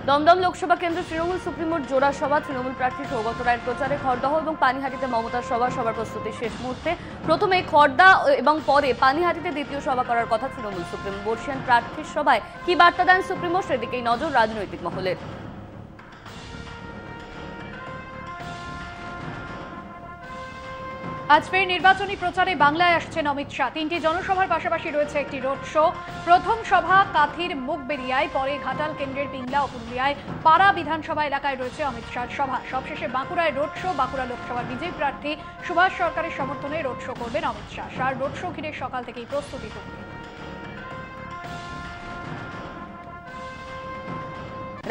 দমদম লোকসভা কেন্দ্রে তৃণমূল সুপ্রিমোর জোড়া সভা। তৃণমূল প্রার্থী সৌগত রায়ের প্রচারে খড়দহ এবং পানিহাটিতে মমতার সবার প্রস্তুতি শেষ মুহূর্তে। প্রথমে খড়দা এবং পরে পানিহাটিতে দ্বিতীয় সভা করার কথা তৃণমূল সুপ্রিমো। বর্ষিয়ান প্রার্থীর সভায় কি বার্তা দেন সুপ্রিমো, সেদিকেই নজর রাজনৈতিক মহলের। আজ ফের নির্বাচনী প্রচারে বাংলায় আসছেন অমিত শাহ। 3টি জনসভার পাশাপাশি রয়েছে একটি রোড শো। প্রথম সভা কাথির মুখবেরিয়ায়, পরে ঘাটাল কেন্দ্রের পিংলা ও পুরুলিয়ায় পাড়া বিধানসভা এলাকায় রয়েছে অমিত শাহর সভা। সবশেষে বাঁকুড়ায় রোড শো। বাঁকুড়া লোকসভার বিজেপি প্রার্থী সুভাষ সরকারের সমর্থনে রোড শো করবেন অমিত শাহ। শাহর রোড শো ঘিরে সকাল থেকেই প্রস্তুতি চলছে।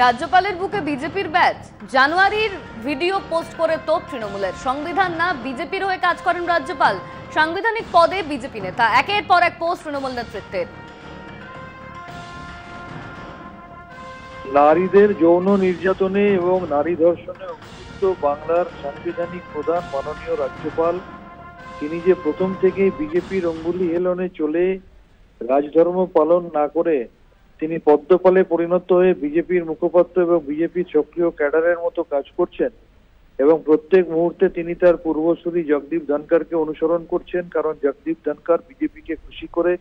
রাজ্যপালের বুকে বিজেপির ব্যাচ। জানুয়ারির ভিডিও পোস্ট করে তোপ তৃণমূলের। সংবিধান না, বিজেপির হয়ে কাজ করেন রাজ্যপাল। সাংবিধানিক পদে বিজেপি নেতা। একের পর এক পোস্ট তৃণমূল নেতৃত্বের। নারীদের যৌন নির্যাতনে এবং নারী ধর্ষণে অভিযুক্ত বাংলার সাংবিধানিক প্রধান মাননীয় রাজ্যপাল, তিনি যে প্রথম থেকেই বিজেপির অঙ্গুলি হেলনে চলে রাজধর্ম পালন না করে তিনি পদ্মপালে পরিণত হয়ে বিজেপির মুখপাত্র এবং বিজেপির সক্রিয় ক্যাডারের মতো কাজ করছেন এবং প্রত্যেক মুহূর্তে তিনি তার পূর্বসূরি জগদীপ ধনখড়কে অনুসরণ করছেন। কারণ জগদীপ ধনখড় বিজেপিকে খুশি করে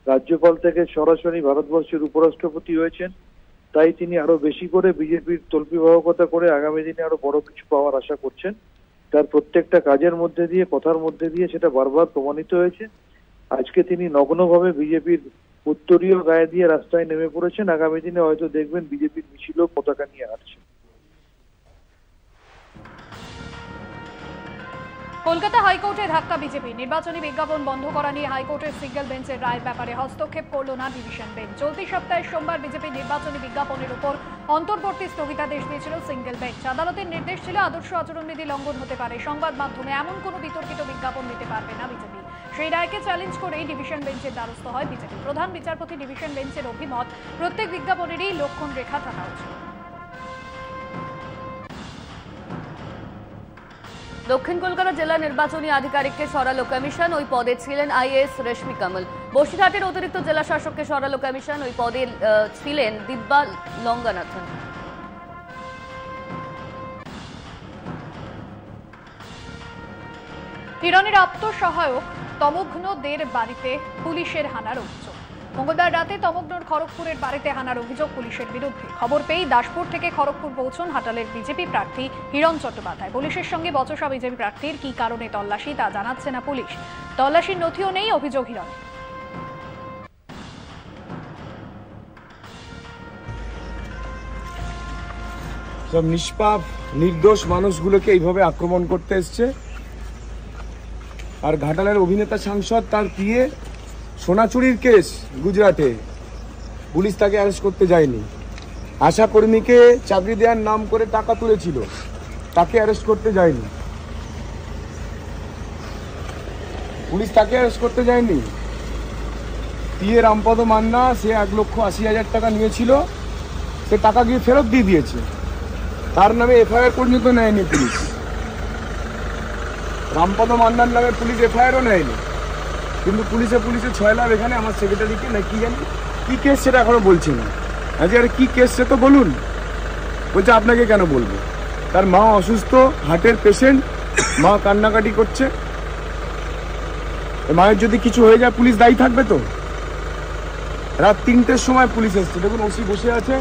রাজ্যপাল থেকে সরাসরি ভারতবর্ষের উপরাষ্ট্রপতি হয়েছেন। তাই তিনি আরো বেশি করে বিজেপির তল্পিবাহকতা করে আগামী দিনে আরো বড় কিছু পাওয়ার আশা করছেন। তার প্রত্যেকটা কাজের মধ্যে দিয়ে, কথার মধ্যে দিয়ে সেটা বারবার প্রমাণিত হয়েছে। আজকে তিনি নগ্নভাবে বিজেপির উত্তরীয় গায়ে দিয়ে রাস্তায় নেমে পড়েছেন। আগামী দিনে হয়তো দেখবেন বিজেপির মিছিল পতাকা নিয়ে হাঁটছে। কলকাতা হাইকোর্টে ধাক্কা বিজেপি। নির্বাচনী বিজ্ঞাপন বন্ধ করা নিয়ে হাইকোর্টের সিঙ্গেল বেঞ্চের রায়ের ব্যাপারে হস্তক্ষেপ করল না ডিভিশন বেঞ্চ। চলতি সপ্তাহে সোমবার বিজেপি নির্বাচনী বিজ্ঞাপনের উপর অন্তর্বর্তী স্থগিতাদেশ দিয়েছিল সিঙ্গেল বেঞ্চ। আদালতের নির্দেশ ছিল আদর্শ আচরণবিধি লঙ্ঘন হতে পারে, সংবাদ মাধ্যমে এমন কোনো বিতর্কিত বিজ্ঞাপন দিতে পারবে না বিজেপি। সেই রায়কে চ্যালেঞ্জ করেই ডিভিশন বেঞ্চের দ্বারস্থ হয় বিজেপি। প্রধান বিচারপতি ডিভিশন বেঞ্চের অভিমত, প্রত্যেক বিজ্ঞাপনেরই লক্ষণ রেখা থাকা উচিত। দক্ষিণ কলকাতা জেলা নির্বাচনী আধিকারিককে সরালো কমিশন। ওই পদে ছিলেন আইএএস রেশমি কমল। বসিরহাটের অতিরিক্ত জেলা শাসককে সরালো কমিশন। ওই পদে ছিলেন দিব্যা লঙ্গানাথন। হিরণের আত্মসহায়ক তমগ্নদের বাড়িতে পুলিশের হানার অভিযোগ। মঙ্গলবার রাতে তমগ্নর খড়গপুরের বাড়িতে হানার অভিযোগ পুলিশের বিরুদ্ধে। খবর পেয়ে দাসপুর থেকে খড়গপুর পৌঁছন হাটালের বিজেপি প্রার্থী হিরণ চট্টোপাধ্যায়। পুলিশের সঙ্গে বচসা বিজেপি প্রার্থীর কি কারণে তল্লাশি তা জানাচ্ছে না পুলিশ। তল্লাশির নথিও নেই, অভিযোগ হিরণ। সব নিষ্পাপ নির্দোষ মানুষগুলোকে এইভাবে আক্রমণ করতে এসছে। আর ঘাটালের অভিনেতা সাংসদ, তার পিএ সোনা চুরির কেস গুজরাটে, পুলিশ তাকে অ্যারেস্ট করতে যায়নি। আশা কর্মীকে চাকরি দেওয়ার নাম করে টাকা তুলেছিল, তাকে অ্যারেস্ট করতে যায়নি, পুলিশ তাকে অ্যারেস্ট করতে যায়নি। পিএ রামপদ মান্না, সে 1,80,000 টাকা নিয়েছিল, সে টাকা গিয়ে ফেরত দিয়ে দিয়েছে, তার নামে এফআইআর পর্যন্ত নেয়নি পুলিশ। রামপদ মান্নার নামে পুলিশ এফআইআরও নেয়নি, কিন্তু পুলিশে 6 লাখ। এখানে আমার সেক্রেটারিকে না কি জানি কি কেস, সেটা এখনো বলছে না। আজকে আরে কি কেস সে তো বলুন। বলছে আপনাকে কেন বলবো, তার মা অসুস্থ, হার্টের পেশেন্ট, মা কান্নাকাটি করছে। মায়ের যদি কিছু হয়ে যায় পুলিশ দায়ী থাকবে তো? রাত 3টের সময় পুলিশ এসছে, দেখুন ওসি বসে আছে।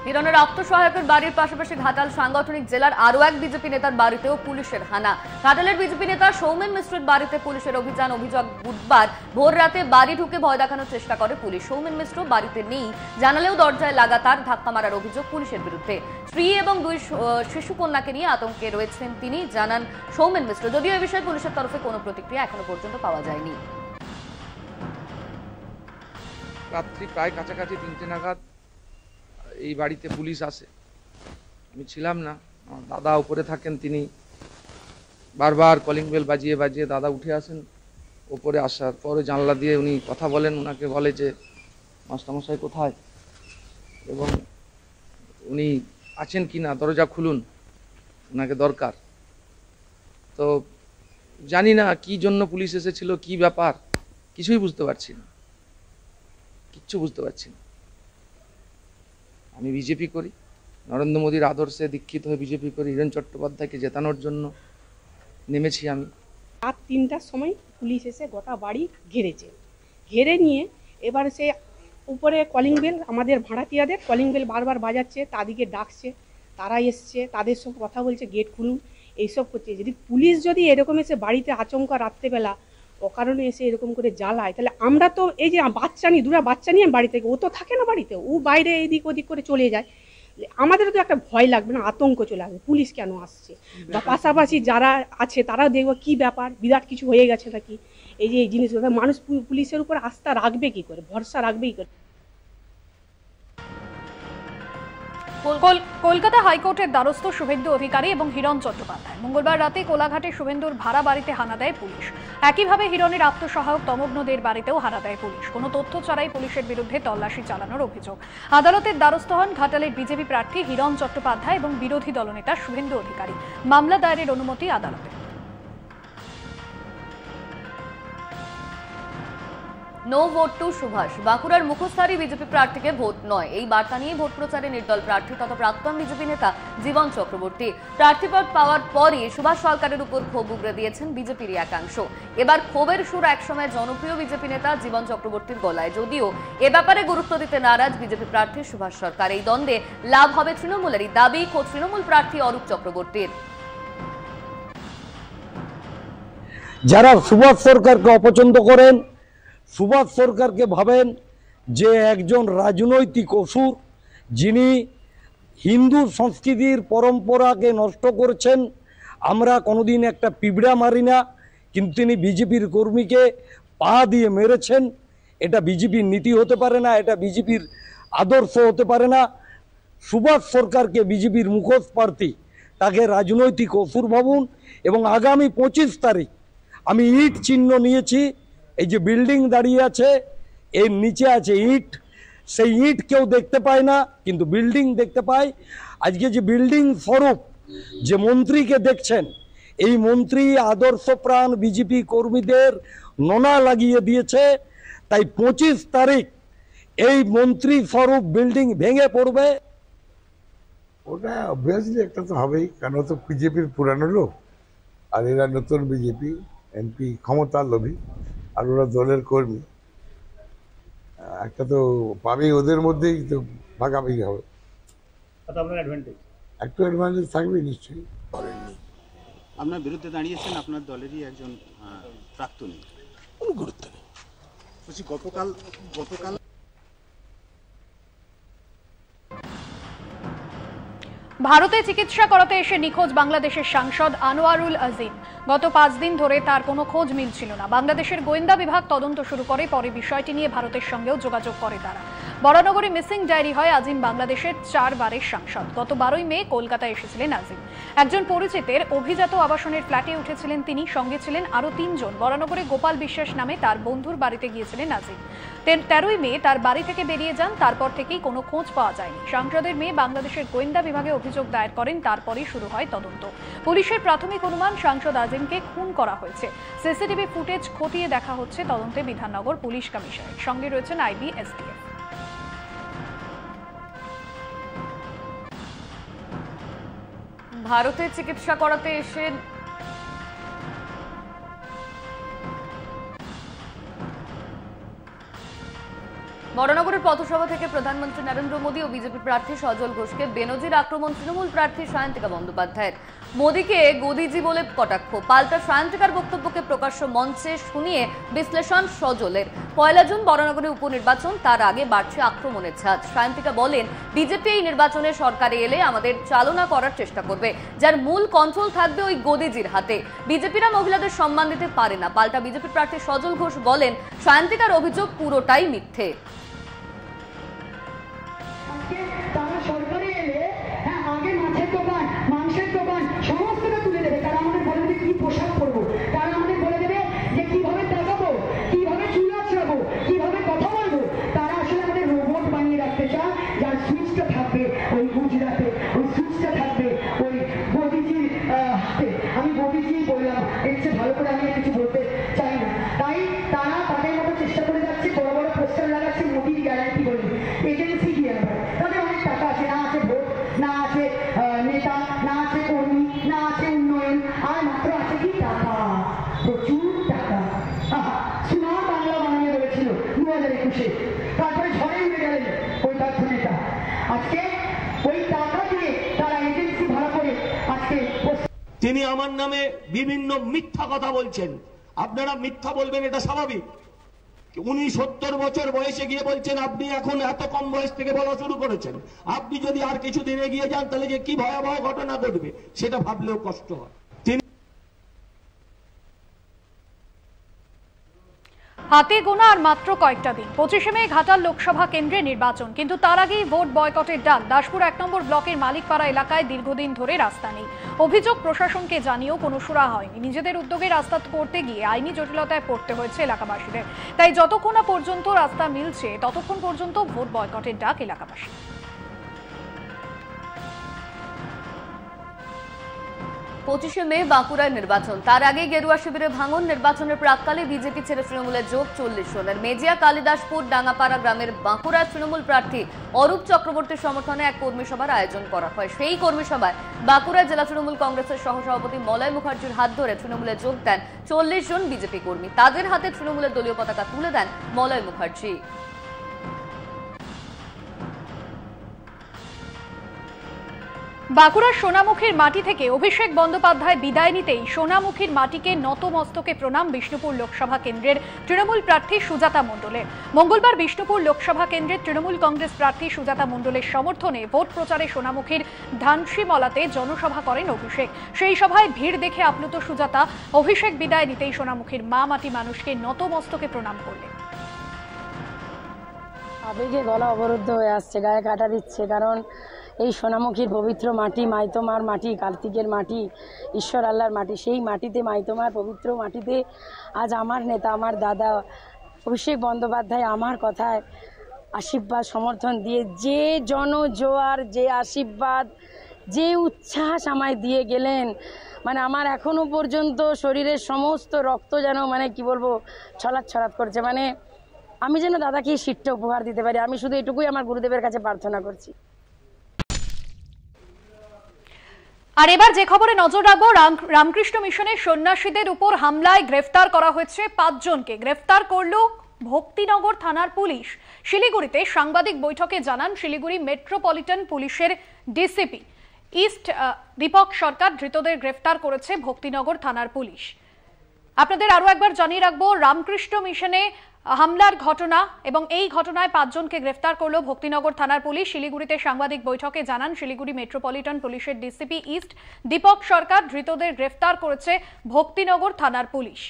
হিরণের আত্মসহায়কের বাড়ির পাশাপাশি ঘাটাল সাংগঠনিক জেলার আরো এক বিজেপি নেতার বাড়িতেও পুলিশের হানা। ঘাটালের বিজেপি নেতা সৌমেন মিশ্রের বাড়িতে পুলিশের অভিযান। অভিযোগ, বুধবার ভোর রাতে বাড়ি ঢুকে ভয় দেখানোর চেষ্টা করে পুলিশ। সৌমেন মিশ্র বাড়িতে নেই, জানালেও দরজায় লাগাতার ধাক্কা মারার অভিযোগ পুলিশের বিরুদ্ধে। স্ত্রী এবং 2 শিশু কন্যাকে নিয়ে আতঙ্কে রয়েছেন তিনি, জানান সৌমেন মিশ্র। যদিও এ বিষয়ে পুলিশের তরফে কোনো প্রতিক্রিয়া এখনো পর্যন্ত পাওয়া যায়নি। রাত্রি প্রায় কাছাকাছি 3টে নাগাদ এই বাড়িতে পুলিশ আসে। আমি ছিলাম না, আমার দাদা উপরে থাকেন, তিনি বারবার কলিং বেল বাজিয়ে বাজিয়ে দাদা উঠে আসেন। ওপরে আসার পরে জানলা দিয়ে উনি কথা বলেন, ওনাকে বলে যে মাস্টারমশাই কোথায় এবং উনি আছেন কি না, দরজা খুলুন, ওনাকে দরকার। তো জানি না কি জন্য পুলিশ এসেছিল, কি ব্যাপার, কিছুই বুঝতে পারছি না। কিচ্ছু বুঝতে পারছি না। আমি বিজেপি করি, নরেন্দ্র মোদীর আদর্শে দীক্ষিত হয়ে বিজেপি করি, হিরেন চট্টোপাধ্যায়কে জেতানোর জন্য নেমেছি আমি। রাত 3টার সময় পুলিশ এসে গোটা বাড়ি ঘিরেছে, ঘিরে নিয়ে এবার সে উপরে কলিং বেল, আমাদের ভাড়াটিয়াদের কলিং বেল বারবার বাজাচ্ছে, তাদেরকে ডাকছে, তারা এসছে, তাদের সঙ্গে কথা বলছে গেট খুলুন, এইসব করছে। যদি পুলিশ যদি এরকম এসে বাড়িতে আচমকা রাত্রেবেলা অকারণে এসে এরকম করে জ্বালায়, তাহলে আমরা তো এই যে বাচ্চা নিয়ে দুটা বাচ্চা নিয়ে বাড়ি থেকে, ও তো থাকে না বাড়িতে, ও বাইরে এদিক ওদিক করে চলে যায়, আমাদেরও তো একটা ভয় লাগবে না, আতঙ্ক চলে আসবে পুলিশ কেন আসছে, বা পাশাপাশি যারা আছে তারাও দেখবো কি ব্যাপার, বিরাট কিছু হয়ে গেছে নাকি। এই যে এই জিনিসগুলো মানুষ পুলিশের উপর আস্থা রাখবে কি করে, ভরসা রাখবে কি করে। কলকাতা হাইকোর্টের দ্বারস্থ শুভেন্দু অধিকারী এবং হিরণ চট্টোপাধ্যায়। মঙ্গলবার রাতে কোলাঘাটে শুভেন্দুর ভাড়া বাড়িতে হানা দেয় পুলিশ। একইভাবে হিরণের আত্মসহায়ক তমগ্নদের বাড়িতেও হানা দেয় পুলিশ। কোনো তথ্য ছাড়াই পুলিশের বিরুদ্ধে তল্লাশি চালানোর অভিযোগ। আদালতের দ্বারস্থ হন ঘাটালের বিজেপি প্রার্থী হিরণ চট্টোপাধ্যায় এবং বিরোধী দলনেতা শুভেন্দু অধিকারী। মামলা দায়েরের অনুমতি আদালতে। No vote to Subhash. বাঁকুড়ার মুখোশধারী বিজেপি প্রার্থীকে ভোট নয়, এই বার্তা নিয়ে ভোট প্রচারে নির্দল প্রার্থী তথা প্রাক্তন বিজেপি নেতা জীবন চক্রবর্তী। প্রার্থীপদ পাওয়ার পরই সুভাষ সরকারের উপর ক্ষোভ উগরে দিয়েছেন বিজেপির একাংশ। এবার ক্ষোভের সুর একসময় জনপ্রিয় বিজেপি নেতা জীবন চক্রবর্তীর গলায়, যদিও এ ব্যাপারে গুরুত্ব দিতে নারাজ বিজেপি প্রার্থী সুভাষ সরকার। এই দ্বন্দ্বে লাভ হবে তৃণমূলেরই দাবি তৃণমূল প্রার্থী অরূপ চক্রবর্তীর। যারা সুভাষ সরকারকে অপছন্দ করেন, সুভাষ সরকারকে ভাবেন যে একজন রাজনৈতিক অসুর, যিনি হিন্দু সংস্কৃতির পরম্পরাকে নষ্ট করছেন। আমরা কোনোদিন একটা পিঁপড়া মারি না, কিন্তু তিনি বিজেপির কর্মীকে পা দিয়ে মেরেছেন। এটা বিজেপির নীতি হতে পারে না, এটা বিজেপির আদর্শ হতে পারে না। সুভাষ সরকারকে বিজেপির মুখোশ প্রার্থী, তাকে রাজনৈতিক অসুর ভাবুন। এবং আগামী 25 তারিখ আমি ইট চিহ্ন নিয়েছি, এই যে বিল্ডিং দাঁড়িয়ে আছে এর নিচে আছে ইট, সেই ইট কেউ দেখতে পায় না কিন্তু বিল্ডিং দেখতে পায়। আজকে যে বিল্ডিং স্বরূপ যে মন্ত্রীকে দেখছেন, এই মন্ত্রী আদর্শপ্রাণ বিজেপি কর্মীদের নোনা লাগিয়ে দিয়েছে। তাই 25 তারিখ এই মন্ত্রী স্বরূপ বিল্ডিং ভেঙে পড়বে। ওটা অবভিয়াসলি একটা তো হবেই, কারণ তো বিজেপির পুরানো লোক, আর এরা নতুন বিজেপি এমপি ক্ষমতার লোভী, আর ওরা দলের কর্মী, একটা তো পাবেই, ওদের মধ্যেই তো ভাগাভাগি হবে। একটু অ্যাডভান্টেজ থাকবে নিশ্চয়ই। আপনার বিরুদ্ধে দাঁড়িয়েছেন আপনার দলেরই একজন প্রাক্তনী, কোনো গুরুত্ব নেই। বলছি গতকাল ভারতে চিকিৎসা করাতে এসে নিখোঁজ বাংলাদেশের সাংসদ আনোয়ারুল আজিম। গত 5 দিন ধরে তার কোনো খোঁজ মিলছিল না। বাংলাদেশের গোয়েন্দা বিভাগ তদন্ত শুরু করে, পরে বিষয়টি নিয়ে ভারতের সঙ্গেও যোগাযোগ করে তারা। বরানগরে মিসিং ডায়েরি হয়। আজিম বাংলাদেশের 4 বারের সাংসদ। গত 12ই মে কলকাতায় এসেছিলেন আজিম। একজন পরিচিতের অভিজাত আবাসনের ফ্ল্যাটে উঠেছিলেন তিনি, সঙ্গে ছিলেন আরও 3 জন। বরানগরে গোপাল বিশ্বাস নামে তার বন্ধুর বাড়িতে গিয়েছিলেন আজিম। 13ই মে তার বাড়ি থেকে বেরিয়ে যান, তারপর থেকেই কোনো খোঁজ পাওয়া যায়নি। সাংসদের মেয়ে বাংলাদেশের গোয়েন্দা বিভাগে অভিযোগ দায়ের করেন, তারপরেই শুরু হয় তদন্ত। পুলিশের প্রাথমিক অনুমান সাংসদ আজিমকে খুন করা হয়েছে। সিসিটিভি ফুটেজ খতিয়ে দেখা হচ্ছে তদন্তে বিধাননগর পুলিশ কমিশনারের। সঙ্গে রয়েছেন আইবি, এসটিএফ। ভারতে চিকিৎসা করাতে এসে বরানগরের পথসভা থেকে প্রধানমন্ত্রী নরেন্দ্র মোদী ও বিজেপি প্রার্থী সজল ঘোষকে বেনজির আক্রমণ তৃণমূল প্রার্থী সায়ন্তিকা বন্দ্যোপাধ্যায়ের। মোদীকে গদিজি বলে কটাক্ষ, পাল্টা সায়ন্তিকার বক্তব্যকে প্রকাশ্য মঞ্চে শুনিয়ে বিশ্লেষণ সজলের। 1 জুন বরানগরে উপনির্বাচন, তার আগে বাড়ছে আক্রমণের ছাদ। সায়ন্তিকা বলেন, বিজেপি এই নির্বাচনে সরকারে এলে আমাদের চালনা করার চেষ্টা করবে, যার মূল কন্ট্রোল থাকবে ওই গদিজির হাতে। বিজেপিরা মহিলাদের সম্মান দিতে পারে না। পাল্টা বিজেপি প্রার্থী সজল ঘোষ বলেন, সায়ন্তিকার অভিযোগ পুরোটাই মিথ্যে। তারা সরকারে এলে আগে মাছের দোকান, মাংসের দোকান সমস্তটা তুলে দেবে। তারা আমাদের বলে দেবে কি পোশাক পরবো, তারা আমাদের বলে দেবে যে কিভাবে তাকাবো, কিভাবে চুল আঁচড়াবো, কিভাবে কথা বলবো। তারা আসলে আমাদের রোবট বানিয়ে রাখতে চায়, যার সুইচটা থাকবে ওই গুজরাটে, ওই সুইচটা থাকবে ওই মোদিজির হাতে। আমি মোদিজি বললাম, এর চেয়ে ভালো করে আমি কিছু বলতে চাই না। তাই তারা তাদের মতো চেষ্টা করে যাচ্ছে, বড় বড় পোস্টার লাগাচ্ছে 2021-এ। তারপরে ঝড়ে উড়ে গেলেন ওই তথ্য নেতা। আজকে ওই টাকা দিয়ে তারা এজেন্সি ভাড়া করে আজকে তিনি আমার নামে বিভিন্ন মিথ্যা কথা বলছেন। আপনারা মিথ্যা বলবেন, এটা স্বাভাবিক। উনি 70 বছর বয়সে গিয়ে বলছেন আপনি এখন এত কম বয়স থেকে বলা শুরু করেছেন। আপনি যদি আর কিছুদিন এগিয়ে যান তাহলে যে কি ভয়াবহ ঘটনা ঘটবে সেটা ভাবলেও কষ্ট হয়। হাতে গোনা আর মাত্র কয়েকটা দিন, 25শে মে ঘাটাল লোকসভা কেন্দ্রে নির্বাচন, কিন্তু তার আগেই ভোট বয়কটের ডাক। দাসপুর 1 নম্বর ব্লকের মালিকপাড়া এলাকায় দীর্ঘদিন ধরে রাস্তা নেই। অভিযোগ প্রশাসনকে জানিয়েও কোনো সুরা হয়নি। নিজেদের উদ্যোগে রাস্তা করতে গিয়ে আইনি জটিলতায় পড়তে হয়েছে এলাকাবাসীদের। তাই যতক্ষণ না পর্যন্ত রাস্তা মিলছে ততক্ষণ পর্যন্ত ভোট বয়কটের ডাক এলাকাবাসী। 25শে মে বাঁকুড়ায় নির্বাচন, তার আগে গেরুয়া শিবিরে ভাঙন। নির্বাচনের প্রাককালে বিজেপি ছেড়ে তৃণমূলে যোগ 40 জনের। মেজিয়া কালিদাসপুর ডাঙ্গাপাড়া গ্রামের বাঁকুড়ার তৃণমূল প্রার্থী অরূপ চক্রবর্তীর সমর্থনে এক কর্মী সভার আয়োজন করা হয়। সেই কর্মী সভায় বাঁকুড়া জেলা তৃণমূল কংগ্রেসের সহসভাপতি মলয় মুখার্জির হাত ধরে তৃণমূলে যোগ দেন 40 জন বিজেপি কর্মী। তাদের হাতে তৃণমূলের দলীয় পতাকা তুলে দেন মলয় মুখার্জি। বাঁকুড়ার সোনামুখীর মাটি থেকে অভিষেক বন্দ্যোপাধ্যায় বিদায় নিতেই সোনামুখীর মাটিকে নতমস্তকে প্রণাম বিষ্ণুপুর লোকসভা কেন্দ্রের তৃণমূল প্রার্থী সুজাতা মণ্ডলের। মঙ্গলবার বিষ্ণুপুর লোকসভা কেন্দ্রের তৃণমূল কংগ্রেস প্রার্থী সুজাতা মণ্ডলের সমর্থনে ভোট প্রচারে সোনামুখীর ধানসিমলাতে জনসভা করেন অভিষেক। সেই সভায় ভিড় দেখে আপ্লুত সুজাতা অভিষেক বিদায় নিতেই সোনামুখীর মা মাটি মানুষকে নতমস্তকে প্রণাম করলেন। আবেগে গলা অবরুদ্ধ হয়ে আসছে, গায়ে কাটা দিচ্ছে, কারণ এই সোনামুখীর পবিত্র মাটি, মাইতোমার মাটি, কার্তিকের মাটি, ঈশ্বর আল্লাহর মাটি, সেই মাটিতে, মাইতোমার পবিত্র মাটিতে আজ আমার নেতা, আমার দাদা অভিষেক বন্দ্যোপাধ্যায় আমার কথায় আশীর্বাদ সমর্থন দিয়ে যে জনজোয়ার, যে আশীর্বাদ, যে উচ্ছ্বাস আমায় দিয়ে গেলেন, মানে আমার এখনো পর্যন্ত শরীরের সমস্ত রক্ত যেন মানে কি বলবো ছলাৎ ছলাৎ করছে। মানে আমি যেন দাদাকে এই সিটটা উপহার দিতে পারি, আমি শুধু এটুকুই আমার গুরুদেবের কাছে প্রার্থনা করছি। আর এবার যে খবরে নজর রাখবো, রামকৃষ্ণ মিশনের সন্ন্যাসীদের উপর হামলায় গ্রেফতার করা হয়েছে 5 জনকে। গ্রেফতার করল ভক্তিনগর থানার পুলিশ। শিলিগুড়িতে সাংবাদিক বৈঠকে জানান শিলিগুড়ি মেট্রোপলিটন পুলিশের ডিসিপি ইস্ট দীপক সরকার। ধৃতদের গ্রেফতার করেছে ভক্তিনগর থানার পুলিশ। আপনাদের আরো একবার জানিয়ে রাখবো, রামকৃষ্ণ মিশনে হামলার ঘটনা এবং এই ঘটনায় 5 জনকে গ্রেফতার করল ভক্তিনগর থানার পুলিশ। শিলিগুড়িতে সাংবাদিক বৈঠকে জানান শিলিগুড়ি মেট্রোপলিটন পুলিশের ডিসিপি ইস্ট দীপক সরকার। ধৃতদের গ্রেফতার করেছে ভক্তিনগর থানার পুলিশ।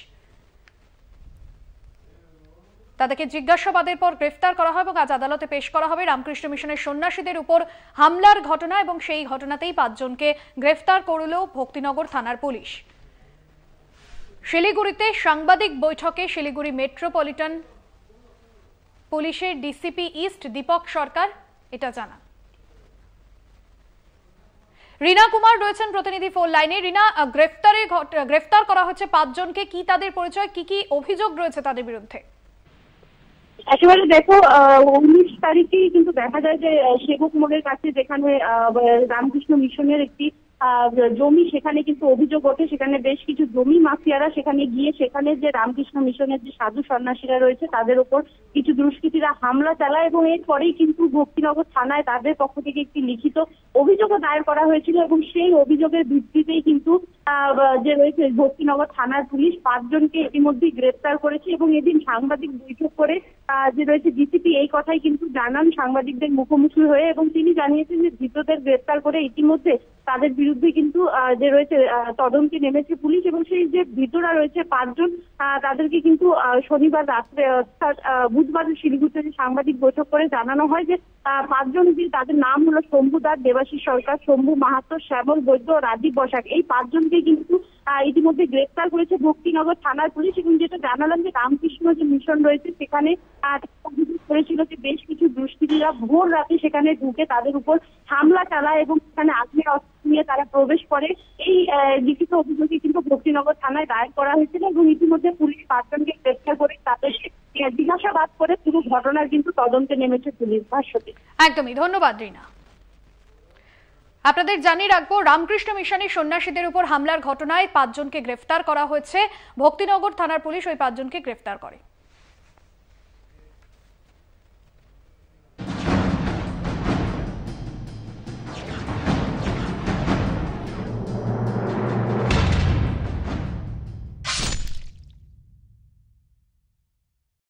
তাদেরকে জিজ্ঞাসাবাদের পর গ্রেফতার করা হয় এবং আজ আদালতে পেশ করা হবে। রামকৃষ্ণ মিশনের সন্ন্যাসীদের উপর হামলার ঘটনা এবং সেই ঘটনাতেই 5 জনকে গ্রেফতার করল ভক্তিনগর থানার পুলিশ। শিলিগুড়িতে সাংবাদিক বৈঠকে শিলিগুড়ি মেট্রোপলিটন পুলিশের ডিসিপি ইস্ট দীপক সরকার এটা জানান। রিনা কুমার রয়েছেন প্রতিনিধি ফোন লাইনে। রিনা, গ্রেফতার করা হচ্ছে 5 জনকে, কি তাদের পরিচয়, কি কি অভিযোগ রয়েছে তাদের বিরুদ্ধে? একেবারে দেখো, 19 তারিখেই কিন্তু দেখা যায় যে সেবক মোড়ের কাছে যেখানে রামকৃষ্ণ মিশনের একটি জমি, সেখানে কিন্তু অভিযোগ ওঠে। সেখানে বেশ কিছু জমি মাফিয়ারা সেখানে গিয়ে সেখানে যে রামকৃষ্ণ মিশনের যে সাধু সন্ন্যাসীরা রয়েছে তাদের উপর কিছু দুষ্কৃতীরা হামলা চালায় এবং এরপরেই কিন্তু ভক্তিনগর থানায় তাদের পক্ষ থেকে একটি লিখিত অভিযোগও দায়ের করা হয়েছিল এবং সেই অভিযোগের ভিত্তিতেই কিন্তু যে রয়েছে ভক্তিনগর থানার পুলিশ 5 জনকে ইতিমধ্যেই গ্রেফতার করেছে এবং এদিন সাংবাদিক বৈঠক করে যে রয়েছে ডিসিপি এই কথাই কিন্তু জানান সাংবাদিকদের মুখোমুখি হয়ে এবং তিনি জানিয়েছেন যে ধৃতদের গ্রেফতার করে ইতিমধ্যে তাদের বিরুদ্ধে কিন্তু যে রয়েছে তদন্তে নেমেছে পুলিশ এবং সেই যে ধৃতরা রয়েছে 5 জন তাদেরকে কিন্তু শনিবার রাত্রে অর্থাৎ বুধবার শিলিগুড়িতে যে সাংবাদিক বৈঠক করে জানানো হয় যে 5 জন যে তাদের নাম হলো শম্ভু দাস, দেবাশিস সরকার, শম্ভু মাহাতো, শ্যামল বৈদ্য, রাজীব বসাক। এই 5 জনকে কিন্তু ইতিমধ্যে গ্রেফতার করেছে ভক্তিনগর থানার পুলিশ এবং যেটা জানালাম যে রামকৃষ্ণ যে মিশন রয়েছে সেখানে করেছিল যে বেশ কিছু দুষ্কৃতীরা ভোর রাতে সেখানে ঢুকে তাদের উপর হামলা চালায় এবং সেখানে আগ্নেয় অস্ত্র নিয়ে তারা প্রবেশ করে। এই লিখিত অভিযোগে কিন্তু ভক্তিনগর থানায় দায়ের করা হয়েছিল এবং ইতিমধ্যে পুলিশ 5 জনকে গ্রেফতার করে তাদেরকে জিজ্ঞাসাবাদ করে পুরো ঘটনার কিন্তু তদন্তে নেমেছে পুলিশ। ভাষ্যতে একদমই ধন্যবাদ রিনা। আপনাদের জানিয়ে রাখবো, রামকৃষ্ণ মিশনের সন্ন্যাসীদের উপর হামলার ঘটনায় 5 জনকে গ্রেফতার করা হয়েছে। ভক্তিনগর থানার পুলিশ ওই 5 জনকে গ্রেফতার করে।